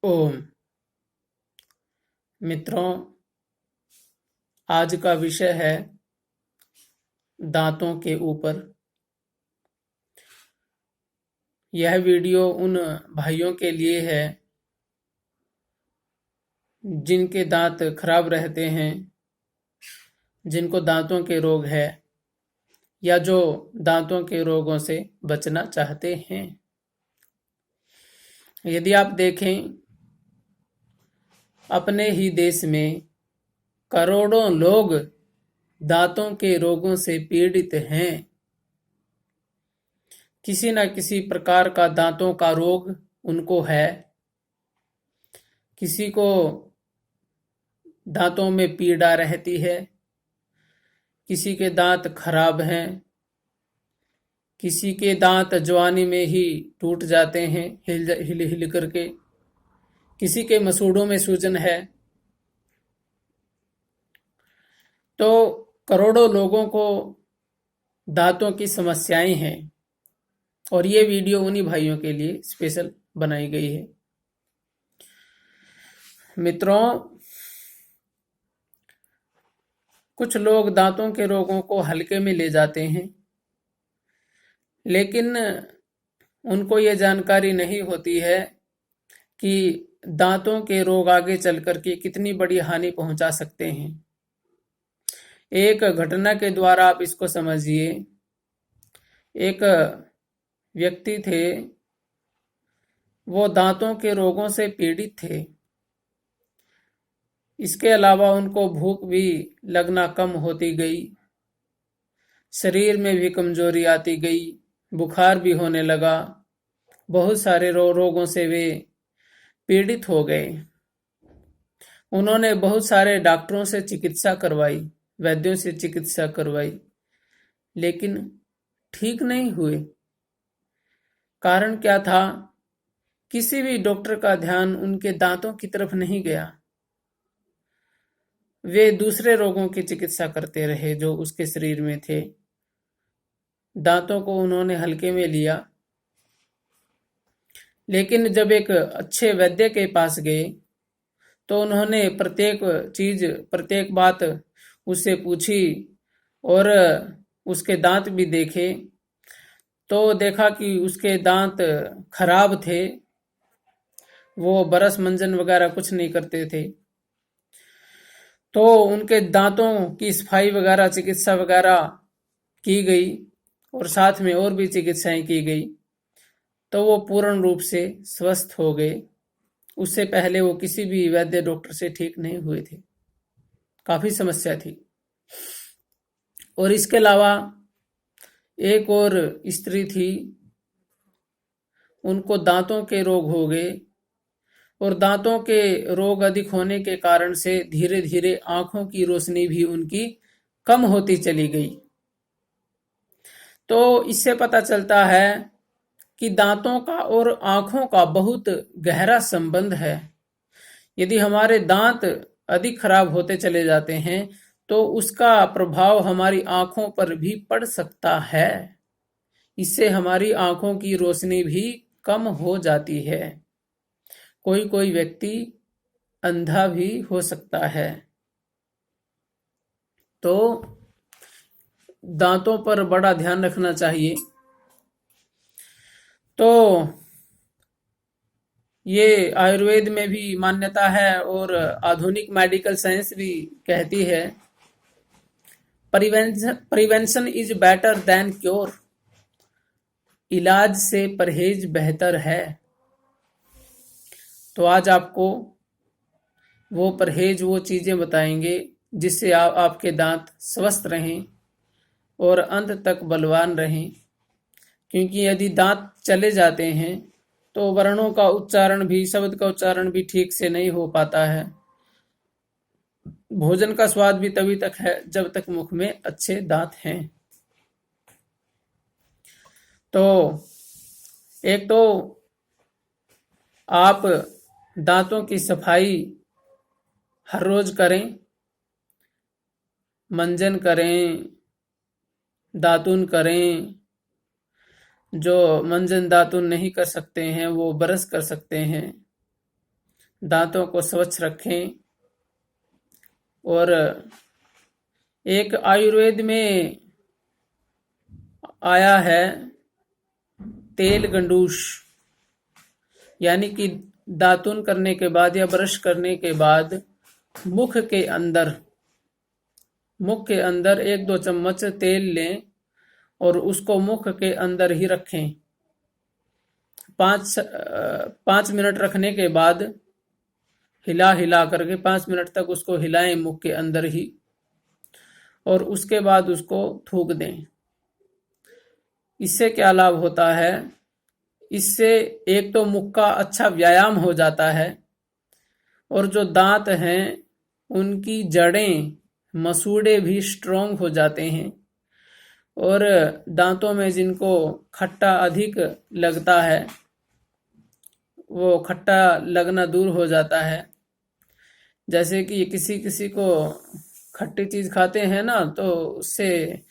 ओम। मित्रों, आज का विषय है दांतों के ऊपर। यह वीडियो उन भाइयों के लिए है जिनके दांत खराब रहते हैं, जिनको दांतों के रोग है या जो दांतों के रोगों से बचना चाहते हैं। यदि आप देखें, अपने ही देश में करोड़ों लोग दांतों के रोगों से पीड़ित हैं। किसी न किसी प्रकार का दांतों का रोग उनको है। किसी को दांतों में पीड़ा रहती है, किसी के दांत खराब हैं, किसी के दांत जवानी में ही टूट जाते हैं हिल हिल हिल करके, किसी के मसूड़ों में सूजन है। तो करोड़ों लोगों को दांतों की समस्याएं हैं और ये वीडियो उन्हीं भाइयों के लिए स्पेशल बनाई गई है। मित्रों, कुछ लोग दांतों के रोगों को हल्के में ले जाते हैं, लेकिन उनको ये जानकारी नहीं होती है कि दांतों के रोग आगे चल करके कितनी बड़ी हानि पहुंचा सकते हैं। एक घटना के द्वारा आप इसको समझिए। एक व्यक्ति थे, वो दांतों के रोगों से पीड़ित थे। इसके अलावा उनको भूख भी लगना कम होती गई, शरीर में भी कमजोरी आती गई, बुखार भी होने लगा। बहुत सारे रोगों से वे पीड़ित हो गए। उन्होंने बहुत सारे डॉक्टरों से चिकित्सा करवाई, वैद्यों से चिकित्सा करवाई, लेकिन ठीक नहीं हुए। कारण क्या था? किसी भी डॉक्टर का ध्यान उनके दांतों की तरफ नहीं गया। वे दूसरे रोगों की चिकित्सा करते रहे जो उसके शरीर में थे। दांतों को उन्होंने हल्के में लिया, लेकिन जब एक अच्छे वैद्य के पास गए तो उन्होंने प्रत्येक बात उससे पूछी और उसके दांत भी देखे। तो देखा कि उसके दांत खराब थे, वो ब्रश मंजन वगैरह कुछ नहीं करते थे। तो उनके दांतों की सफाई वगैरह, चिकित्सा वगैरह की गई और साथ में और भी चिकित्साएं की गई। तो वो पूर्ण रूप से स्वस्थ हो गए। उससे पहले वो किसी भी वैद्य डॉक्टर से ठीक नहीं हुए थे, काफी समस्या थी। और इसके अलावा एक और स्त्री थी, उनको दांतों के रोग हो गए और दांतों के रोग अधिक होने के कारण से धीरे धीरे आंखों की रोशनी भी उनकी कम होती चली गई। तो इससे पता चलता है कि दांतों का और आंखों का बहुत गहरा संबंध है। यदि हमारे दांत अधिक खराब होते चले जाते हैं तो उसका प्रभाव हमारी आंखों पर भी पड़ सकता है। इससे हमारी आंखों की रोशनी भी कम हो जाती है। कोई कोई व्यक्ति अंधा भी हो सकता है। तो दांतों पर बड़ा ध्यान रखना चाहिए। तो ये आयुर्वेद में भी मान्यता है और आधुनिक मेडिकल साइंस भी कहती है, prevention is better than cure. इलाज से परहेज बेहतर है। तो आज आपको वो परहेज, वो चीजें बताएंगे जिससे आपके दांत स्वस्थ रहें और अंत तक बलवान रहें। क्योंकि यदि दांत चले जाते हैं तो वर्णों का उच्चारण भी, शब्द का उच्चारण भी ठीक से नहीं हो पाता है। भोजन का स्वाद भी तभी तक है जब तक मुख में अच्छे दांत हैं। तो एक तो आप दांतों की सफाई हर रोज करें, मंजन करें, दातुन करें। जो मंजन दातुन नहीं कर सकते हैं वो ब्रश कर सकते हैं। दांतों को स्वच्छ रखें। और एक आयुर्वेद में आया है तेल गंडूस, यानी कि दातुन करने के बाद या ब्रश करने के बाद मुख के अंदर 1-2 चम्मच तेल लें और उसको मुख के अंदर ही रखें। 5 मिनट रखने के बाद हिला करके 5 मिनट तक उसको हिलाएं मुख के अंदर ही, और उसके बाद उसको थूक दें। इससे क्या लाभ होता है? इससे एक तो मुख का अच्छा व्यायाम हो जाता है, और जो दांत हैं उनकी जड़ें, मसूड़े भी स्ट्रॉन्ग हो जाते हैं, और दांतों में जिनको खट्टा अधिक लगता है वो खट्टा लगना दूर हो जाता है। जैसे कि किसी किसी को खट्टी चीज खाते हैं ना, तो उससे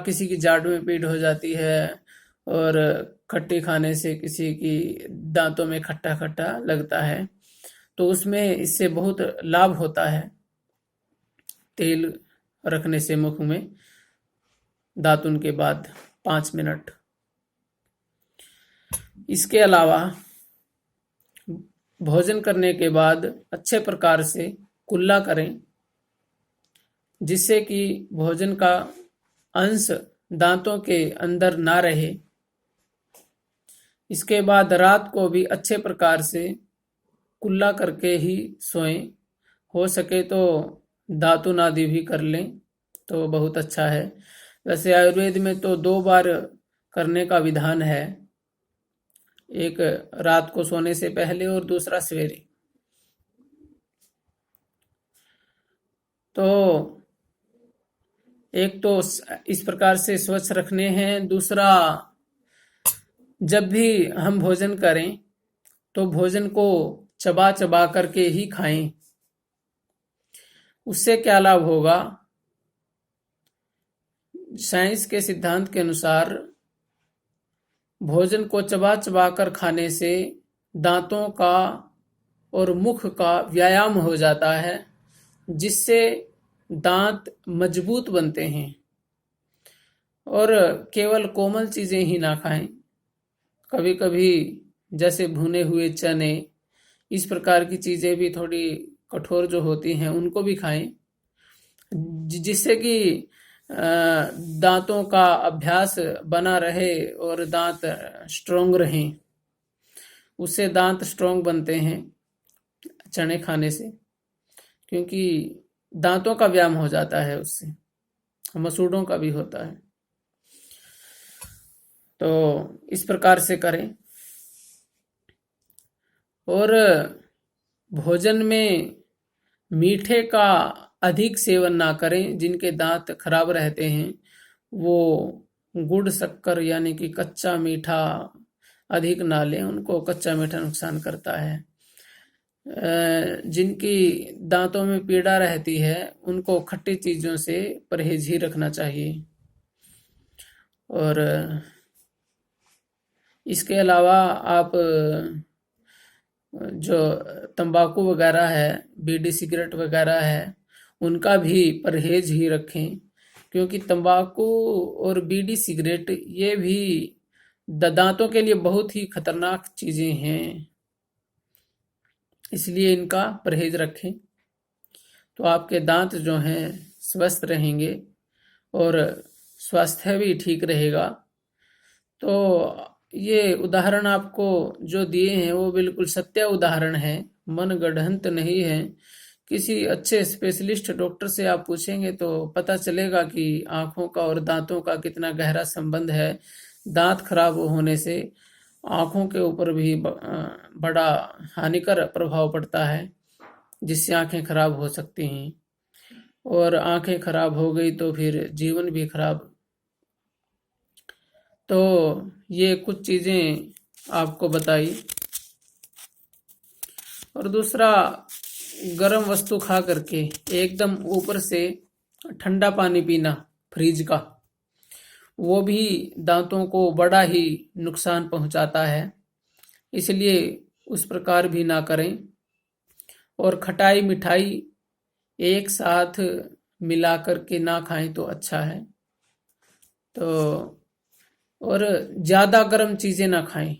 किसी की जाड़ में पीड़ हो जाती है, और खट्टी खाने से किसी की दांतों में खट्टा खट्टा लगता है, तो उसमें इससे बहुत लाभ होता है तेल रखने से मुख में दातुन के बाद 5 मिनट। इसके अलावा भोजन करने के बाद अच्छे प्रकार से कुल्ला करें, जिससे कि भोजन का अंश दांतों के अंदर ना रहे। इसके बाद रात को भी अच्छे प्रकार से कुल्ला करके ही सोएं। हो सके तो दातुन आदि भी कर लें तो बहुत अच्छा है। वैसे आयुर्वेद में तो 2 बार करने का विधान है, एक रात को सोने से पहले और दूसरा सवेरे। तो एक तो इस प्रकार से स्वच्छ रखने हैं। दूसरा, जब भी हम भोजन करें तो भोजन को चबा चबा करके ही खाएं। उससे क्या लाभ होगा? साइंस के सिद्धांत के अनुसार भोजन को चबा चबा कर खाने से दांतों का और मुख का व्यायाम हो जाता है, जिससे दांत मजबूत बनते हैं। और केवल कोमल चीजें ही ना खाएं, कभी कभी जैसे भुने हुए चने, इस प्रकार की चीजें भी थोड़ी कठोर जो होती हैं उनको भी खाएं, जिससे कि दांतों का अभ्यास बना रहे और दांत स्ट्रोंग रहें। उससे दांत स्ट्रोंग बनते हैं चने खाने से, क्योंकि दांतों का व्यायाम हो जाता है उससे, मसूड़ों का भी होता है। तो इस प्रकार से करें। और भोजन में मीठे का अधिक सेवन ना करें। जिनके दांत खराब रहते हैं वो गुड़ शक्कर यानी कि कच्चा मीठा अधिक ना लें, उनको कच्चा मीठा नुकसान करता है। जिनकी दांतों में पीड़ा रहती है उनको खट्टी चीजों से परहेज ही रखना चाहिए। और इसके अलावा आप जो तंबाकू वगैरह है, बीड़ी सिगरेट वगैरह है, उनका भी परहेज ही रखें, क्योंकि तंबाकू और बीड़ी सिगरेट ये भी दांतों के लिए बहुत ही खतरनाक चीजें हैं, इसलिए इनका परहेज रखें। तो आपके दांत जो हैं स्वस्थ रहेंगे और स्वास्थ्य भी ठीक रहेगा। तो ये उदाहरण आपको जो दिए हैं वो बिल्कुल सत्य उदाहरण है, मन गढ़ंत नहीं है। किसी अच्छे स्पेशलिस्ट डॉक्टर से आप पूछेंगे तो पता चलेगा कि आंखों का और दांतों का कितना गहरा संबंध है। दांत खराब होने से आंखों के ऊपर भी बड़ा हानिकर प्रभाव पड़ता है, जिससे आंखें खराब हो सकती हैं, और आंखें खराब हो गई तो फिर जीवन भी खराब। तो ये कुछ चीजें आपको बताई। और दूसरा, गर्म वस्तु खा करके एकदम ऊपर से ठंडा पानी पीना फ्रिज का, वो भी दांतों को बड़ा ही नुकसान पहुंचाता है। इसलिए उस प्रकार भी ना करें। और खटाई मिठाई एक साथ मिला करके ना खाएं तो अच्छा है। तो और ज्यादा गर्म चीजें ना खाएं,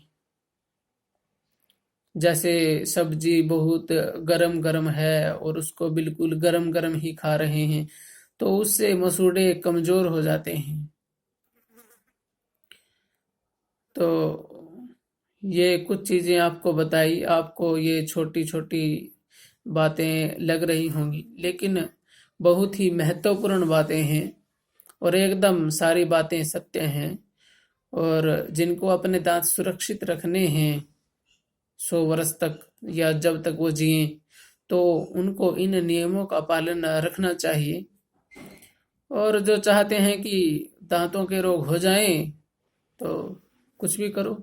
जैसे सब्जी बहुत गरम गरम है और उसको बिल्कुल गरम गरम ही खा रहे हैं, तो उससे मसूड़े कमजोर हो जाते हैं। तो ये कुछ चीजें आपको बताई, आपको ये छोटी छोटी बातें लग रही होंगी, लेकिन बहुत ही महत्वपूर्ण बातें हैं और एकदम सारी बातें सत्य हैं। और जिनको अपने दांत सुरक्षित रखने हैं 100 वर्ष तक या जब तक वो जिए, तो उनको इन नियमों का पालन रखना चाहिए। और जो चाहते हैं कि दांतों के रोग हो जाएं, तो कुछ भी करो,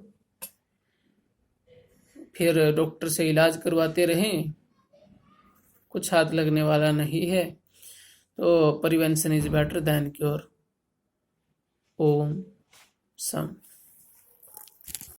फिर डॉक्टर से इलाज करवाते रहें, कुछ हाथ लगने वाला नहीं है। तो prevention is better than cure. Om some.